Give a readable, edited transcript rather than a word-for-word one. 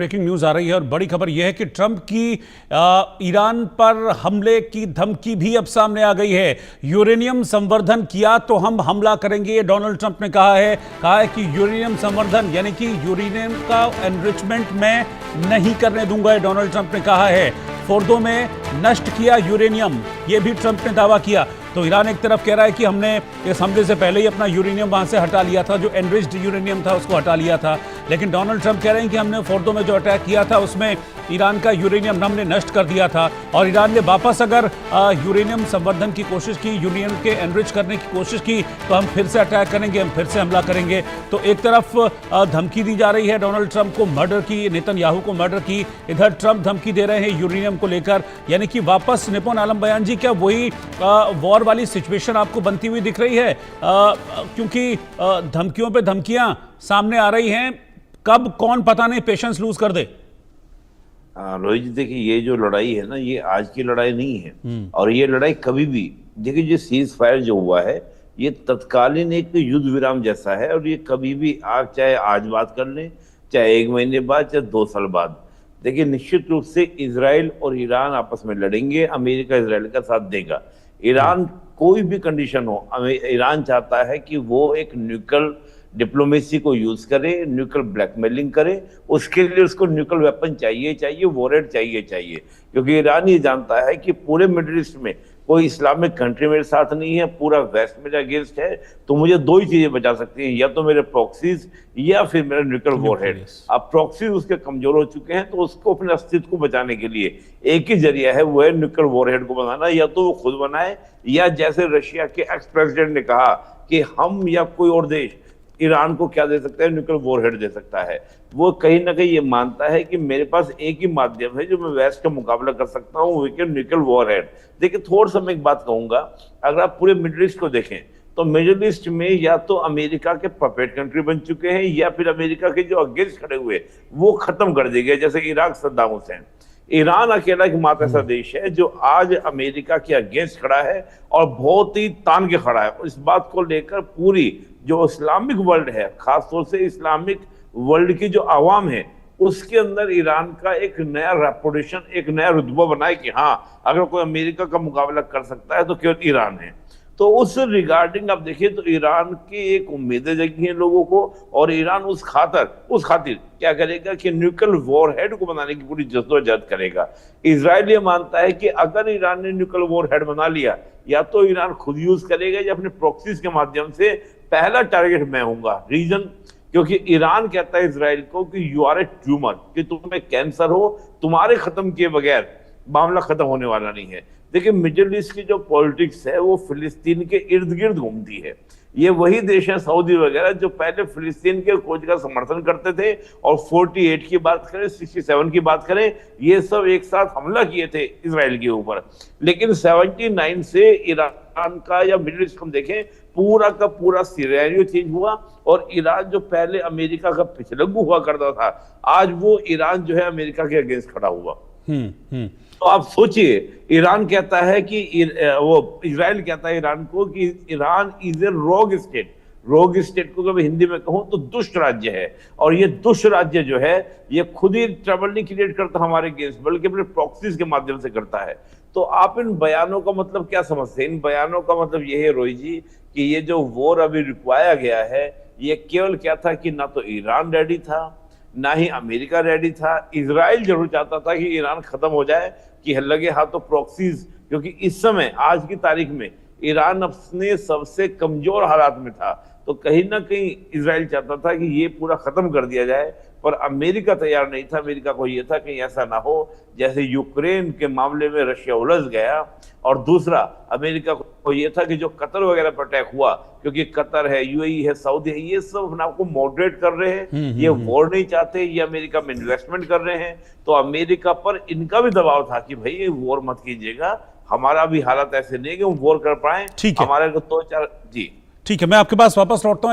Breaking news आ रही है और बड़ी खबर यह है कि ट्रंप की ईरान पर हमले की धमकी भी अब सामने आ गई है। यूरेनियम संवर्धन किया तो हम हमला करेंगे, ये डोनाल्ड ट्रंप ने कहा है कि यूरेनियम संवर्धन यानी कि यूरेनियम का एनरिचमेंट मैं नहीं करने दूंगा, ये डोनाल्ड ट्रंप ने कहा है। फोर्दो में नष्ट किया यूरेनियम, ये भी ट्रंप ने दावा किया। तो ईरान एक तरफ कह रहा है कि हमने इस हमले से पहले ही अपना यूरेनियम वहां से हटा लिया था, जो एनरिच्ड यूरेनियम था उसको हटा लिया था। लेकिन डोनाल्ड ट्रंप कह रहे हैं कि हमने फोर्दो में जो अटैक किया था उसमें ईरान का यूरेनियम हमने नष्ट कर दिया था, और ईरान ने वापस अगर यूरेनियम संवर्धन की कोशिश की, यूरेनियम के एनरिच करने की कोशिश की, तो हम फिर से अटैक करेंगे, हम फिर से हमला करेंगे। तो एक तरफ धमकी दी जा रही है डोनाल्ड ट्रंप को मर्डर की, नेतन्याहू को मर्डर की, इधर ट्रंप धमकी दे रहे हैं यूरेनियम को लेकर। यानी कि वापस निपुण आलम बयान जी, क्या वही वॉर वाली सिचुएशन आपको बनती हुई दिख रही है? क्योंकि धमकियों पे धमकियां सामने आ रही हैं, कब कौन पता नहीं पेशेंस लूज कर दे। रोहित जी, देखिए ये जो लड़ाई है ना, ये आज की लड़ाई नहीं है। और ये लड़ाई कभी भी, देखिए जो सीज फायर जो हुआ है ये तत्कालीन एक युद्ध विराम जैसा है, और ये कभी भी आप चाहे आज बात कर लें, चाहे 1 महीने बाद, चाहे 2 साल बाद, देखिए निश्चित रूप से इजराइल और ईरान आपस में लड़ेंगे, अमेरिका इजराइल का साथ देगा। ईरान कोई भी कंडीशन हो, ईरान चाहता है कि वो एक न्यूक्लियर डिप्लोमेसी को यूज करे, न्यूक्लियर ब्लैकमेलिंग करे, उसके लिए उसको न्यूक्लियर वेपन चाहिए, वॉरहेड चाहिए, क्योंकि ईरान ये जानता है कि पूरे मिडिल ईस्ट में कोई इस्लामिक कंट्री मेरे साथ नहीं है, पूरा वेस्ट मेरे अगेंस्ट है, तो मुझे 2 ही चीजें बचा सकती हैं, या तो मेरे प्रॉक्सीज या फिर मेरा न्यूक्लियर वॉरहेड। अब प्रॉक्सीज उसके कमजोर हो चुके हैं, तो उसको अपने अस्तित्व को बचाने के लिए एक ही जरिया है, वो है न्यूक्लियर वॉरहेड को बनाना। या तो वो खुद बनाए, या जैसे रशिया के एक्स प्रेसिडेंट ने कहा कि हम या कोई और देश ईरान को क्या दे सकता है, न्यूक्लियर वॉरहेड दे सकता है। वो कहीं ना कहीं ये मानता है कि मेरे पास एक ही माध्यम है जो मैं वेस्ट का मुकाबला कर सकता हूँ, वो न्यूक्लियर वॉरहेड। देखिए थोड़ा सा मैं एक बात कहूंगा, अगर आप पूरे मिडिल ईस्ट को देखें तो मिडिल ईस्ट में या तो अमेरिका के पपेट कंट्री बन चुके हैं, या फिर अमेरिका के जो अगेंस्ट खड़े हुए वो खत्म कर दिए गए, जैसे इराक सद्दाम हुसैन। ईरान अकेला एकमात्र ऐसा देश है जो आज अमेरिका के अगेंस्ट खड़ा है, और बहुत ही तान के खड़ा है। और इस बात को लेकर पूरी जो इस्लामिक वर्ल्ड है, खासतौर से इस्लामिक वर्ल्ड की जो आवाम है, उसके अंदर ईरान का एक नया रेपुटेशन, एक नया रुतबा बनाए कि हाँ, अगर कोई अमेरिका का मुकाबला कर सकता है तो केवल ईरान है। तो उस रिगार्डिंग आप देखिए तो ईरान की एक उम्मीदें जगी हैं लोगों को, और ईरान उस खातिर क्या करेगा कि न्यूक्लियर वॉरहेड को बनाने की पूरी जद्दोजहद करेगा। इजराइल ये मानता है कि अगर ईरान ने न्यूक्लियर वॉरहेड बना लिया, या तो ईरान खुद यूज करेगा या अपने प्रॉक्सीज के माध्यम से, पहला टारगेट मैं हूंगा। रीजन, क्योंकि ईरान कहता है इजराइल को कि यू आर ए ट्यूमर, कि तुम्हें कैंसर हो, तुम्हारे खत्म किए बगैर मामला खत्म होने वाला नहीं है। देखिए मिडिल ईस्ट की जो पॉलिटिक्स है वो फिलिस्तीन के इर्द गिर्द घूमती है। ये वही देश है, सऊदी वगैरह, जो पहले फिलिस्तीन के खोज का समर्थन करते थे, और 48 की बात करें, 67 की बात करें, ये सब एक साथ हमला किए थे इजराइल के ऊपर। लेकिन 79 से ईरान का या मिडिल ईस्ट हम देखें, पूरा का पूरा सिनेरियो चेंज हुआ, और ईरान जो पहले अमेरिका का पिछलग्गू हुआ करता था, आज वो ईरान जो है अमेरिका के अगेंस्ट खड़ा हुआ। तो आप सोचिए, ईरान कहता है कि वो इजराइल कहता है ईरान को कि ईरान इज ए रोग स्टेट। रोग स्टेट को कभी हिंदी में कहूं तो दुष्ट राज्य है, और ये दुष्ट राज्य जो है ये खुद ही ट्रबल नहीं क्रिएट करता हमारे अगेंस्ट, बल्कि अपने प्रॉक्सीज के माध्यम से करता है। तो आप इन बयानों का मतलब क्या समझते हैं? इन बयानों का मतलब ये है रोहित जी कि ये जो वॉर अभी रुकवाया गया है, ये केवल क्या था कि ना तो ईरान रेडी था, ना ही अमेरिका रेडी था। इजराइल जरूर चाहता था कि ईरान खत्म हो जाए, कि लगे हाथों प्रॉक्सीज, क्योंकि इस समय आज की तारीख में ईरान अपने सबसे कमजोर हालात में था। तो कहीं ना कहीं इजराइल चाहता था कि ये पूरा खत्म कर दिया जाए, पर अमेरिका तैयार नहीं था। अमेरिका को ये था कि ऐसा ना हो जैसे यूक्रेन के मामले में रशिया उलझ गया, और दूसरा अमेरिका को ये था कि जो कतर वगैरह पर अटैक हुआ, क्योंकि कतर है, यूएई है, सऊदी है, ये सब अपने आपको मॉडरेट कर रहे हैं, ये वॉर नहीं चाहते, ये अमेरिका में इन्वेस्टमेंट कर रहे हैं। तो अमेरिका पर इनका भी दबाव था कि भाई ये वॉर मत कीजिएगा, हमारा भी हालात ऐसे नहीं कि हम वॉर कर पाए, हमारे को तो 4 जी। ठीक है, मैं आपके पास वापस लौटता हूँ।